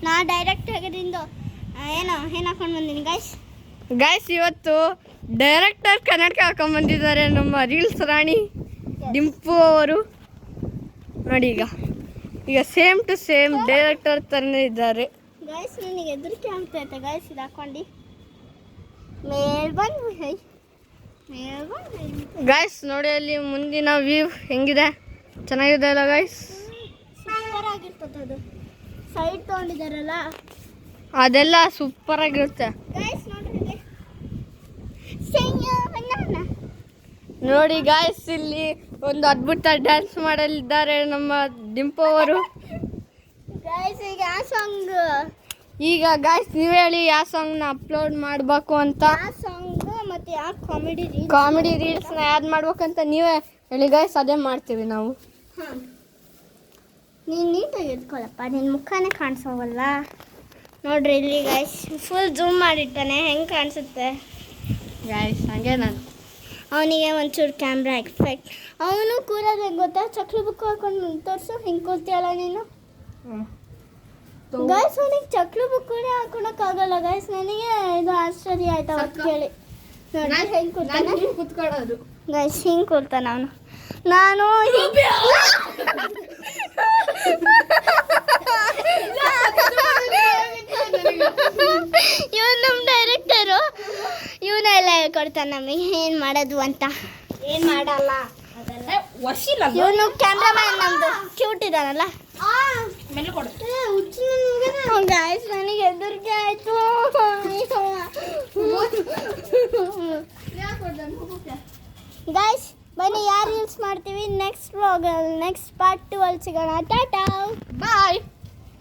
ನಾ ಡೈರೆಕ್ಟ್ ಆಗಿದ್ದು ಏನೋ ಏನು ಹಾಕೊಂಡು ಬಂದೀನಿ ಗೈಸ್ ಇವತ್ತು ಡೈರೆಕ್ಟರ್ ಕನ್ನಡಕ ಹಾಕೊಂಡು ಬಂದಿದ್ದಾರೆ ನಮ್ಮ ರೀಲ್ಸ್ ರಾಣಿ ಡಿಂಪು ಅವರು ನೋಡಿ. ಈಗ ಸೇಮ್ ಟು ಸೇಮ್ ಡೈರೆಕ್ಟರ್ ಥರನೇ ಇದ್ದಾರೆ. ಗೈಸ್ ನನಗೆ ಹೆದರಿಕೆ ಆಗ್ತೈತೆ ಗೈಸ್ ಇದು ಹಾಕೊಂಡು ಮೇಲ್ ಬಂದು ಗೈಸ್ ನೋಡಿ ಅಲ್ಲಿ ಮುಂದಿನ ವ್ಯೂ ಹೆಂಗಿದೆ, ಚೆನ್ನಾಗಿದೆ ಅಲ್ಲ ಗೈಸ್? ಸೂಪರ್ ಆಗಿರ್ತದೆ. ಅದು ಸೈಡ್ ತೊಗೊಂಡಿದ್ದಾರಲ್ಲ ಅದೆಲ್ಲ ಸೂಪರ್ ಆಗಿರುತ್ತೆ. ಗೈಸ್ ನೋಡಿ ಗಾಯ್ಸ್ ಇಲ್ಲಿ ಒಂದು ಅದ್ಭುತ ಡ್ಯಾನ್ಸ್ ಮಾಡಲಿದ್ದಾರೆ ನಮ್ಮ ಡಿಂಪು ಅವರು. ಗೈಸ್ ಈಗ ಆ ಸಾಂಗ್ ಈಗ ಗಾಯ್ಸ್ ನೀವು ಹೇಳಿ ಯಾವ ಸಾಂಗ್ನ ಅಪ್ಲೋಡ್ ಮಾಡಬೇಕು ಅಂತ, ಆ ಸಾಂಗ್ ಮತ್ತು ಯಾವ ಕಾಮಿಡಿ ರೀಲ್ಸ್ನ ಆ್ಯಡ್ ಮಾಡ್ಬೇಕಂತ ನೀವೇ ಹೇಳಿ ಗಾಯ್ಸ್, ಅದೇ ಮಾಡ್ತೀವಿ ನಾವು. ಹಾಂ ನೀನು ನೀಟಾಗಿ ಎದ್ಕೊಳ್ಳಪ್ಪ, ನಿನ್ನ ಮುಖನೇ ಕಾಣಿಸೋವಲ್ಲ. ನೋಡ್ರಿ ಇಲ್ಲಿ ಗೈಸ್ ಫುಲ್ ಜೂಮ್ ಮಾಡಿರ್ತಾನೆ, ಹೆಂಗೆ ಕಾಣಿಸುತ್ತೆ ಗಾಯ್ಸ್? ಹಂಗೆ ನಾನು ಅವನಿಗೆ ಒಂಚೂರು ಕ್ಯಾಮ್ರಾ ಎಕ್ಸ್ಪೆಕ್ಟ್. ಅವನು ಕೂರೋದು ಹೆಂಗೆ ಗೊತ್ತಾ, ಚಕ್ಲಿ ಬುಕ್ ಹಾಕೊಂಡು ತೋರಿಸು, ಹಿಂಗೆ ಕೂರ್ತೀಯಲ್ಲ ನೀನು. ಗೈಸ್ ಅವನಿಗೆ ಚಕ್ಲಿ ಬುಕ್ ಕೂಡ ಹಾಕೊಳಕ್ಕಾಗಲ್ಲ ಗೈಸ್. ನನಗೆ ಇದು ಆಶ್ಚರ್ಯ ಆಯ್ತು ಅವತ್ತು ಕೇಳಿ. ನೋಡಿ ಹೆಂಗೆ ಕೂರ್ತಾನೆ ಕೂತ್ಕೊಳ್ಳೋದು ಗೈಸ್, ಹಿಂಗೆ ಕೂರ್ತಾನೆ ಅವನು. ನಾನು ಇವನು ನಮ್ಮ ಡೈರೆಕ್ಟರು, ಇವನೆಲ್ಲ ಹೇಳ್ಕೊಡ್ತಾನೆ ನಮಗೆ ಏನು ಮಾಡೋದು ಅಂತ. ಏನು ಮಾಡಲ್ಲ, ಇವನು ಕ್ಯಾಮ್ರಾಮ್ಯಾನ್ ನಮ್ಮದು ಕ್ಯೂಟ್ ಇದ್ದಾನಲ್ಲ. ಗೈಸ್ ನನಗೆ ಹೆದರಿಕೆ ಆಯಿತು. ಗೈಸ್ ಬನ್ನಿ ಯಾರು ರೀಲ್ಸ್ ಮಾಡ್ತೀವಿ ನೆಕ್ಸ್ಟ್ ವ್ಲಾಗ್, ನೆಕ್ಸ್ಟ್ ಪಾರ್ಟ್ 2 ಅಲ್ಲಿ ಸಿಗೋಣ. ಟಾಟಾ ಬಾಯ್.